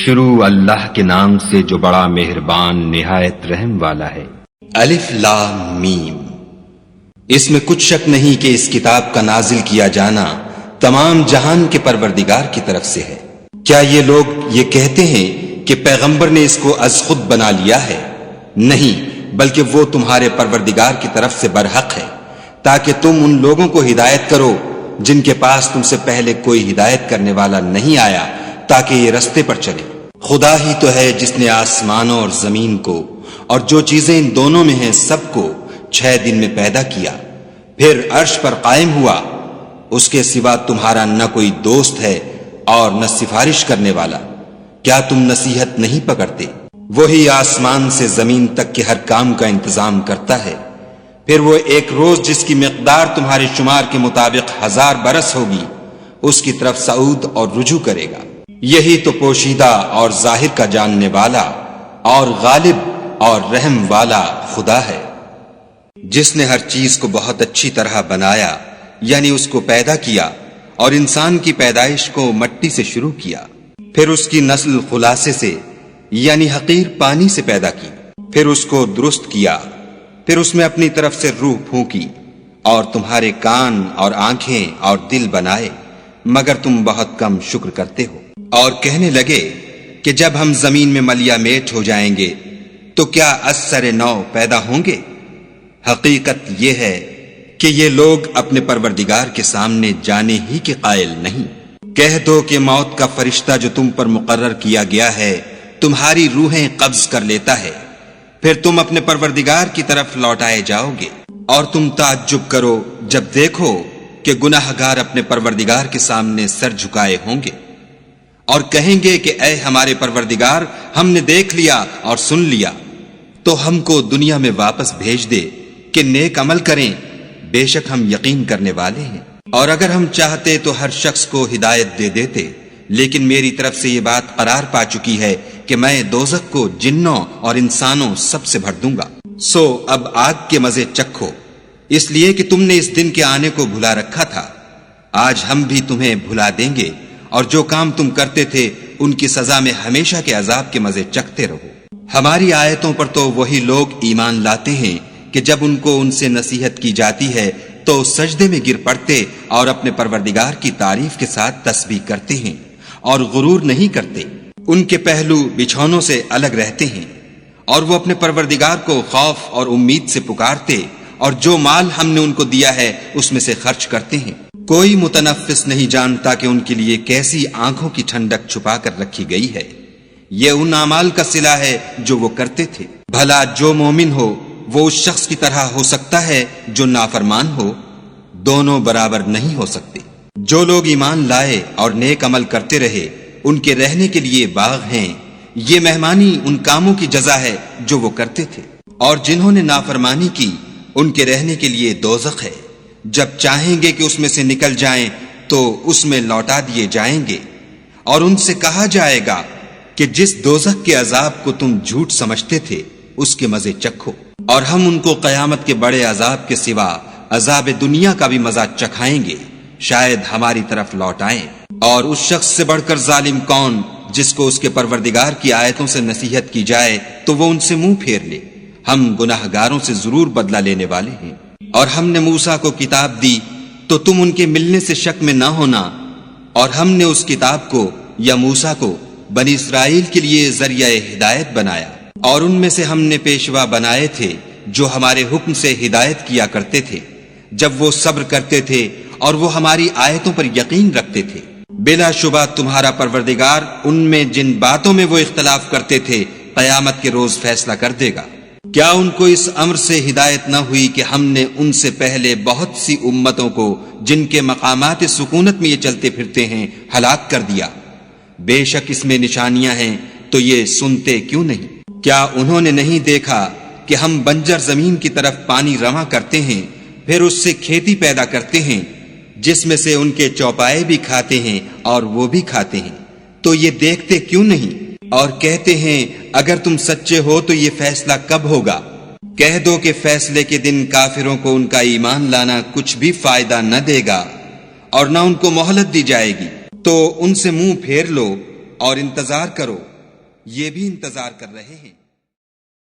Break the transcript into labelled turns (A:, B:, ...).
A: شروع اللہ کے نام سے جو بڑا مہربان نہایت رحم والا ہے۔
B: الف لام میم۔ اس میں کچھ شک نہیں کہ اس کتاب کا نازل کیا جانا تمام جہان کے پروردگار کی طرف سے ہے۔ کیا یہ لوگ یہ کہتے ہیں کہ پیغمبر نے اس کو از خود بنا لیا ہے؟ نہیں، بلکہ وہ تمہارے پروردگار کی طرف سے برحق ہے، تاکہ تم ان لوگوں کو ہدایت کرو جن کے پاس تم سے پہلے کوئی ہدایت کرنے والا نہیں آیا، تاکہ یہ رستے پر چلے۔ خدا ہی تو ہے جس نے آسمانوں اور زمین کو اور جو چیزیں ان دونوں میں ہیں سب کو 6 دن میں پیدا کیا، پھر عرش پر قائم ہوا۔ اس کے سوا تمہارا نہ کوئی دوست ہے اور نہ سفارش کرنے والا۔ کیا تم نصیحت نہیں پکڑتے؟ وہی آسمان سے زمین تک کے ہر کام کا انتظام کرتا ہے، پھر وہ ایک روز جس کی مقدار تمہارے شمار کے مطابق 1000 برس ہوگی، اس کی طرف صعود اور رجوع کرے گا۔ یہی تو پوشیدہ اور ظاہر کا جاننے والا اور غالب اور رحم والا خدا ہے، جس نے ہر چیز کو بہت اچھی طرح بنایا، یعنی اس کو پیدا کیا، اور انسان کی پیدائش کو مٹی سے شروع کیا، پھر اس کی نسل خلاصے سے یعنی حقیر پانی سے پیدا کی، پھر اس کو درست کیا، پھر اس میں اپنی طرف سے روح پھونکی، اور تمہارے کان اور آنکھیں اور دل بنائے، مگر تم بہت کم شکر کرتے ہو۔ اور کہنے لگے کہ جب ہم زمین میں ملیا میٹ ہو جائیں گے تو کیا از سر نو پیدا ہوں گے؟ حقیقت یہ ہے کہ یہ لوگ اپنے پروردگار کے سامنے جانے ہی کے قائل نہیں۔ کہہ دو کہ موت کا فرشتہ جو تم پر مقرر کیا گیا ہے تمہاری روحیں قبض کر لیتا ہے، پھر تم اپنے پروردگار کی طرف لوٹائے جاؤ گے، اور تم تعجب کرو جب دیکھو کہ گناہ گار اپنے پروردگار کے سامنے سر جھکائے ہوں گے، اور کہیں گے کہ اے ہمارے پروردگار، ہم نے دیکھ لیا اور سن لیا، تو ہم کو دنیا میں واپس بھیج دے کہ نیک عمل کریں، بے شک ہم یقین کرنے والے ہیں۔ اور اگر ہم چاہتے تو ہر شخص کو ہدایت دے دیتے، لیکن میری طرف سے یہ بات قرار پا چکی ہے کہ میں دوزخ کو جنوں اور انسانوں سب سے بھر دوں گا۔ سو اب آگ کے مزے چکھو، اس لیے کہ تم نے اس دن کے آنے کو بھلا رکھا تھا۔ آج ہم بھی تمہیں بھلا دیں گے، اور جو کام تم کرتے تھے ان کی سزا میں ہمیشہ کے عذاب کے مزے چکھتے رہو۔ ہماری آیتوں پر تو وہی لوگ ایمان لاتے ہیں کہ جب ان کو ان سے نصیحت کی جاتی ہے تو سجدے میں گر پڑتے اور اپنے پروردگار کی تعریف کے ساتھ تسبیح کرتے ہیں اور غرور نہیں کرتے۔ ان کے پہلو بچھونوں سے الگ رہتے ہیں، اور وہ اپنے پروردگار کو خوف اور امید سے پکارتے، اور جو مال ہم نے ان کو دیا ہے اس میں سے خرچ کرتے ہیں۔ کوئی متنفس نہیں جانتا کہ ان کے لیے کیسی آنکھوں کی ٹھنڈک چھپا کر رکھی گئی ہے۔ یہ ان اعمال کا صلہ ہے جو وہ کرتے تھے۔ بھلا جو مومن ہو وہ اس شخص کی طرح ہو سکتا ہے جو نافرمان ہو؟ دونوں برابر نہیں ہو سکتے۔ جو لوگ ایمان لائے اور نیک عمل کرتے رہے ان کے رہنے کے لیے باغ ہیں، یہ مہمانی ان کاموں کی جزا ہے جو وہ کرتے تھے۔ اور جنہوں نے نافرمانی کی ان کے رہنے کے لیے دوزخ ہے، جب چاہیں گے کہ اس میں سے نکل جائیں تو اس میں لوٹا دیے جائیں گے، اور ان سے کہا جائے گا کہ جس دوزخ کے عذاب کو تم جھوٹ سمجھتے تھے اس کے مزے چکھو، اور ہم ان کو قیامت کے بڑے عذاب کے سوا عذاب دنیا کا بھی مزہ چکھائیں گے، شاید ہماری طرف لوٹائیں۔ اور اس شخص سے بڑھ کر ظالم کون جس کو اس کے پروردگار کی آیتوں سے نصیحت کی جائے تو وہ ان سے منہ پھیر لے۔ ہم گناہ گاروں سے ضرور بدلہ لینے والے ہیں۔ اور ہم نے موسیٰ کو کتاب دی تو تم ان کے ملنے سے شک میں نہ ہونا، اور ہم نے اس کتاب کو یا موسیٰ کو بنی اسرائیل کے لیے ذریعہ ہدایت بنایا، اور ان میں سے ہم نے پیشوا بنائے تھے جو ہمارے حکم سے ہدایت کیا کرتے تھے جب وہ صبر کرتے تھے اور وہ ہماری آیتوں پر یقین رکھتے تھے۔ بلا شبہ تمہارا پروردگار ان میں جن باتوں میں وہ اختلاف کرتے تھے قیامت کے روز فیصلہ کر دے گا۔ کیا ان کو اس امر سے ہدایت نہ ہوئی کہ ہم نے ان سے پہلے بہت سی امتوں کو جن کے مقامات سکونت میں یہ چلتے پھرتے ہیں ہلاک کر دیا؟ بے شک اس میں نشانیاں ہیں، تو یہ سنتے کیوں نہیں؟ کیا انہوں نے نہیں دیکھا کہ ہم بنجر زمین کی طرف پانی رواں کرتے ہیں، پھر اس سے کھیتی پیدا کرتے ہیں جس میں سے ان کے چوپائے بھی کھاتے ہیں اور وہ بھی کھاتے ہیں، تو یہ دیکھتے کیوں نہیں؟ اور کہتے ہیں اگر تم سچے ہو تو یہ فیصلہ کب ہوگا؟ کہہ دو کہ فیصلے کے دن کافروں کو ان کا ایمان لانا کچھ بھی فائدہ نہ دے گا اور نہ ان کو مہلت دی جائے گی، تو ان سے منہ پھیر لو اور انتظار کرو یہ بھی انتظار کر رہے ہیں